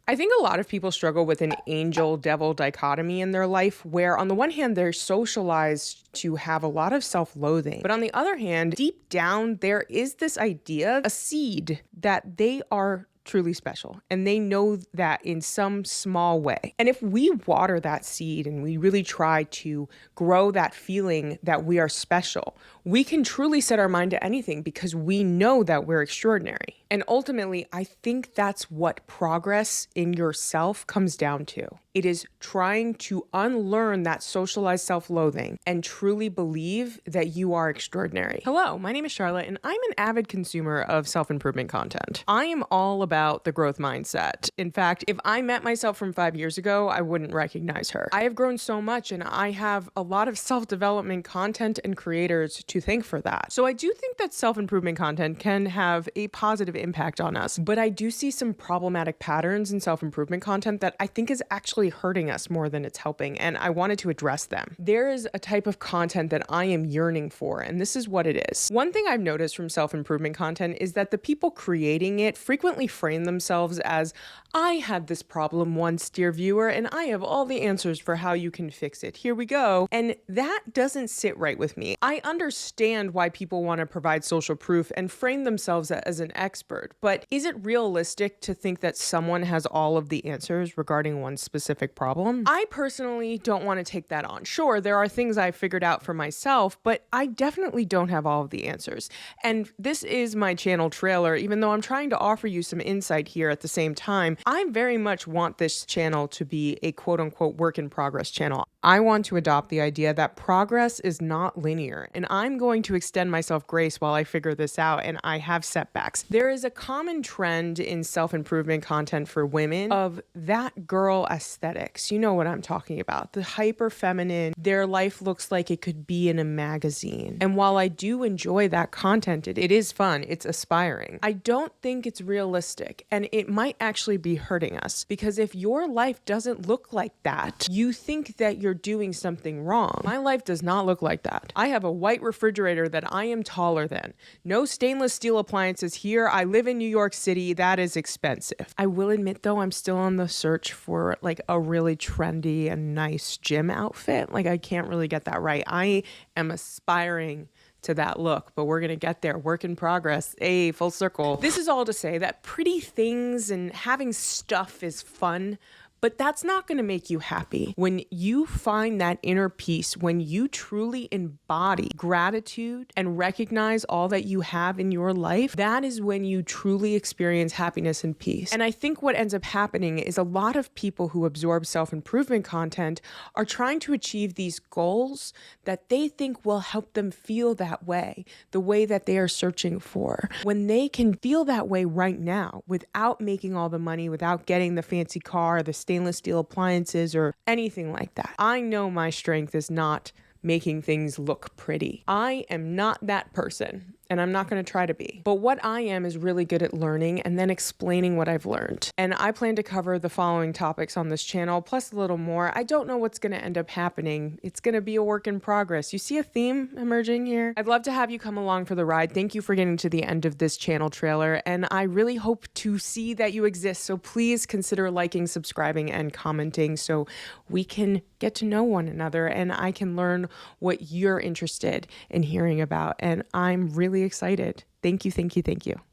I think a lot of people struggle with an angel devil dichotomy in their life, where on the one hand, they're socialized to have a lot of self loathing. But on the other hand, deep down, there is this idea, a seed, that they are truly special. And they know that in some small way. And if we water that seed and we really try to grow that feeling that we are special, we can truly set our mind to anything because we know that we're extraordinary. And ultimately, I think that's what progress in yourself comes down to. It is trying to unlearn that socialized self-loathing and truly believe that you are extraordinary. Hello, my name is Charlotte, and I'm an avid consumer of self-improvement content. I am all about the growth mindset. In fact, if I met myself from 5 years ago, I wouldn't recognize her. I have grown so much, and I have a lot of self-development content and creators to thank for that. So I do think that self-improvement content can have a positive impact on us, but I do see some problematic patterns in self-improvement content that I think is actually hurting us more than it's helping, and I wanted to address them. There is a type of content that I am yearning for, and this is what it is. One thing I've noticed from self-improvement content is that the people creating it frequently frame themselves as, I had this problem once, dear viewer, and I have all the answers for how you can fix it. Here we go. And that doesn't sit right with me. I understand why people want to provide social proof and frame themselves as an expert, but is it realistic to think that someone has all of the answers regarding one specific problem? I personally don't want to take that on. Sure, there are things I've figured out for myself, but I definitely don't have all of the answers. And this is my channel trailer, even though I'm trying to offer you some insight here at the same time. I very much want this channel to be a quote unquote work in progress channel. I want to adopt the idea that progress is not linear, and I'm going to extend myself grace while I figure this out, and I have setbacks. There is a common trend in self-improvement content for women of that girl aesthetics. You know what I'm talking about. The hyper feminine, their life looks like it could be in a magazine. And while I do enjoy that content, it is fun, it's aspiring, I don't think it's realistic, and it might actually be hurting us, because if your life doesn't look like that, you think that you're doing something wrong. My life does not look like that. I have a white refrigerator that I am taller than. No stainless steel appliances here. I live in New York City. That is expensive. I will admit though, I'm still on the search for like a really trendy and nice gym outfit. Like I can't really get that right. I am aspiring to that look, but we're gonna get there. Work in progress. Hey, full circle. This is all to say that pretty things and having stuff is fun, but that's not going to make you happy. When you find that inner peace, when you truly embody gratitude and recognize all that you have in your life, that is when you truly experience happiness and peace. And I think what ends up happening is a lot of people who absorb self-improvement content are trying to achieve these goals that they think will help them feel that way, the way that they are searching for. When they can feel that way right now without making all the money, without getting the fancy car, the stainless steel appliances, or anything like that. I know my strength is not making things look pretty. I am not that person, and I'm not going to try to be. But what I am is really good at learning and then explaining what I've learned. And I plan to cover the following topics on this channel, plus a little more. I don't know what's going to end up happening. It's going to be a work in progress. You see a theme emerging here? I'd love to have you come along for the ride. Thank you for getting to the end of this channel trailer, and I really hope to see that you exist. So please consider liking, subscribing, and commenting so we can get to know one another and I can learn what you're interested in hearing about. And I'm really excited. Thank you, thank you, thank you.